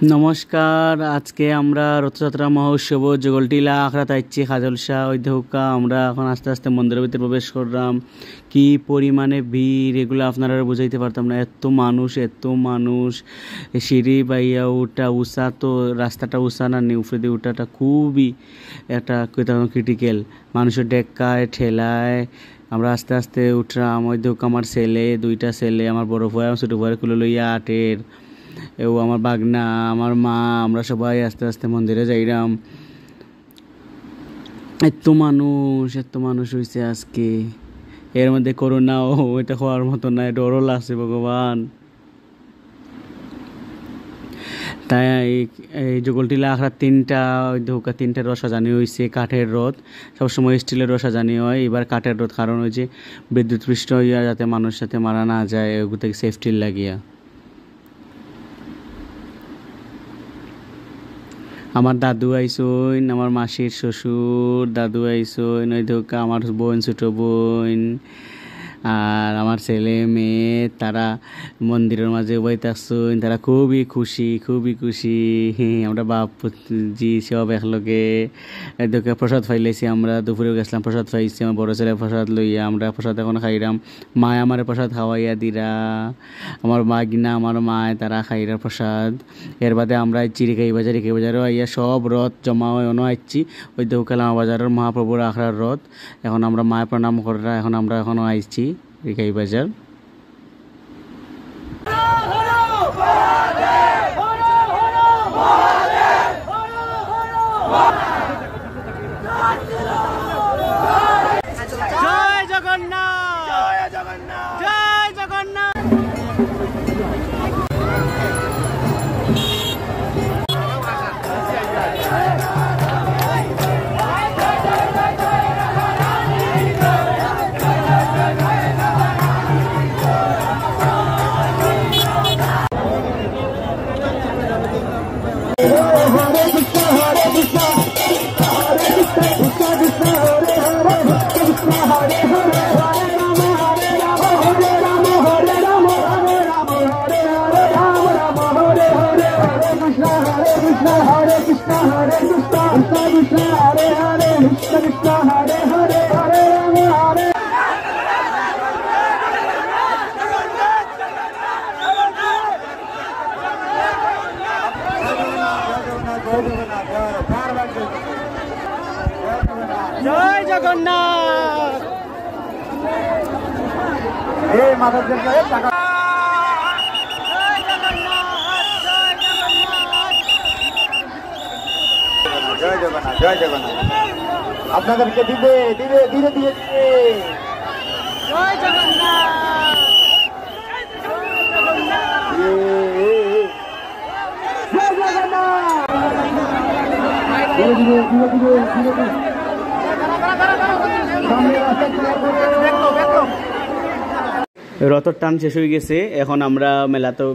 নমস্কার। আজকে আমরা রথযাত্রা মহোৎসব জগলটিলা আখড়াতে আইছি খাজলসা ঐধকা। আমরা এখন আস্তে আস্তে মন্দিরের ভিতরে প্রবেশ করলাম। কি পরিমাণে ভিড় এগুলো আপনারা বুঝাইতে পারতাম না। এত মানুষ সিঁড়ি বাইয়া উঠা উষা, তো রাস্তাটা উষা না নি উপরে দিয়ে উঠাটা খুবই একটা ক্রিটিক্যাল। মানুষের ডেক্কায় ঠেলায় আমরা আস্তে আস্তে উঠলাম। ঐধকা আমার ছেলে, দুইটা ছেলে, আমার বড় ভাই, আমার ছোটো ভাইয়ের কুলে লইয়া আটের এও আমার বাগনা, আমার মা, আমরা সবাই আস্তে আস্তে মন্দিরে যাইলাম। এত মানুষ হয়েছে আজকে। এর মধ্যে করোনাও, এটা হওয়ার মতো না, ডরও লাগছে ভগবান। তাই এই জগলটিলা আখড়া তিনটা রথ সাজানি হয়েছে। কাঠের রথ, সবসময় স্টিলের রথ সাজানি হয়, এবার কাঠের রথ। কারণ ওই যে বিদ্যুৎ পৃষ্ঠ হইয়া যাতে মানুষ সাথে মারা না যায়, ওগুলো থেকে সেফটির লাগিয়া। আমার দাদু আইসইন, আমার মাসির শ্বশুর দাদু আইসইন, ওই ধোকা আমার বোন, ছোটো বোন আর আমার ছেলে মেয়ে, তারা মন্দিরের মাঝে বইতাছইন। তারা খুবই খুশি। আমরা বাপজি সব একলগে এদিকে প্রসাদ ফাইলাইছি। আমরা দুপুরে গেছিলাম, প্রসাদ পাইছি। আমার বড় ছেলে প্রসাদ লইয়া, আমরা প্রসাদ এখন খাইলাম। মায় আমার প্রসাদ খাওয়াইয়া দিরা, আমার মা গিনা আমার মায় তারা খাইরা প্রসাদ। এর বাদে আমরা চিরিকাই বাজারও আইয়া সব রথ জমা হয় অন্য আইছি। ওই দেউকালা বাজারের মহাপ্রভুর আখড়ার রথ। এখন আমরা মায় প্রণাম করা, আমরা এখনও আইছি রিকাই বাজার। জয় জগন্নাথ, জয় জগন্নাথ, জয় জগন্নাথ। জয় জগন্নাথ। এই মাথার জন্য টাকা। জয় জগন্নাথ, জয় জগন্নাথ। আপনাদেরকে দিবে ধীরে দিয়ে জয় জগন্নাথ, রথর টান শেষ হয়ে গেছে। এখন আমরা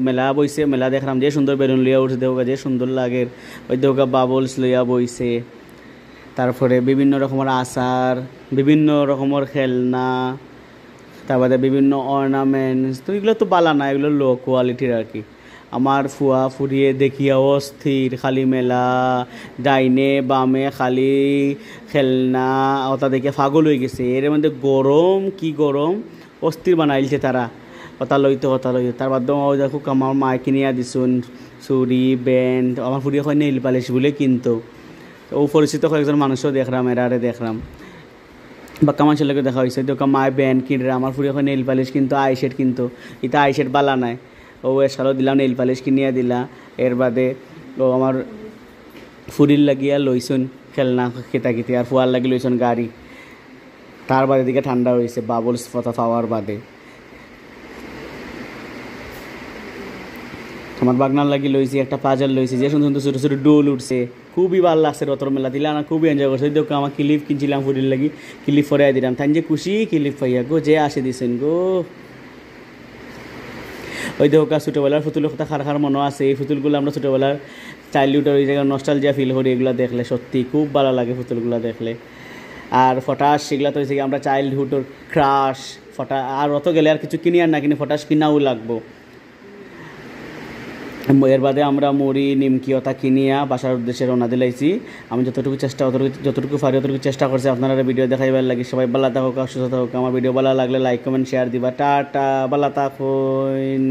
মেলা বইছে, মেলা দেখলাম। যে সুন্দর বেলুন লইয়া উঠছে দেওগা, যে সুন্দর লাগে। ওই দেওগা বাবলস লইয়া বইছে। তারপরে বিভিন্ন রকমের আচার, বিভিন্ন রকমের খেলনা, তারপরে বিভিন্ন অর্নামেন্টস। তো এগুলো তো বালা না, এগুলো লো কোয়ালিটির আর কি। আমার ফুয়া ফুরিয়ে দেখিয়া অস্থির। খালি মেলা, ডাইনে বামে খালি খেলনা, ওটা দেখে পাগল হয়ে গেছে। এর মধ্যে গরম, কি গরম, অস্থির বানাইছে তারা। কথা লইতে তার বাদ দেখো আমার মায় কিনিয়া দিছুন চুরি, ব্যান্ড। আমার ফুরিয়ে হয় নেইল পালিশ বলে কিনতো। ও পরিচিত কয়েকজন মানুষও দেখলাম, এরারে দেখলাম, বাক্কা মানুষের লোকে দেখা হয়েছে। তো মায় ব্যান্ড কিনরে, আমার ফুরিয়ে হয় নেইল পালিশ কিন্তু, আইশেট কিন্তু। এটা আইশেট বালা নাই। ও এসারও দিলাম, নেইল পালিশ কিনিয়া দিলা। এর বাদে ও আমার ফুরির লাগিয়া লইছুন খেলনা খেতাকিতি, আর ফুয়ার লাগি লইছুন গাড়ি। তার বাদে দিকে ঠান্ডা হয়েছে বাবলস ফতা পাওয়ার বাদে। আমার বাগনার লাগি লইছি একটা পাজার লইছি, যে সুন্দর ছোটো ছোটো ডোল উঠছে। খুবই ভালো লাগছে রথর মেলা দিলে, না খুবই এনজয় করছে। দেখো আমার ক্লিপ কিনছিলাম ফুরির লাগি, ক্লিপ ফরাই দিলাম। তাই যে খুশি ক্লিপ পাইয়া গো, যে আসে দিছেন গো। ওই দেখো ছোটোবেলার পুতুলের কথা খার মনে আছে। এই পুতুলগুলো আমরা ছোটোবেলার চাইল্ডহুডের ওই জায়গায় নস্টালজিয়া ফিল করি। এগুলো দেখলে সত্যি খুব ভালো লাগে পুতুলগুলো দেখলে। আর ফটাস সেগুলো তো হয়েছে আমরা চাইল্ডহুডের ক্রাশ ফটা। আর অত গেলে আর কিছু কিনি আর না কিনে ফটাস কিনাও লাগবো। এর বাদে আমরা মুড়ি নিমকি ওটা কিনিয়া বাসার উদ্দেশ্যে রওনা দিলাইছি। আমি যতটুকু পারি অতটুকু চেষ্টা করছি আপনারা ভিডিও দেখাইবার লাগে। সবাই ভালো থাকুক, সুস্থ থাকুক। আমার ভিডিও ভালো লাগলে লাইক কমেন্ট শেয়ার দিবা। টাটা, ভালো থাকুন।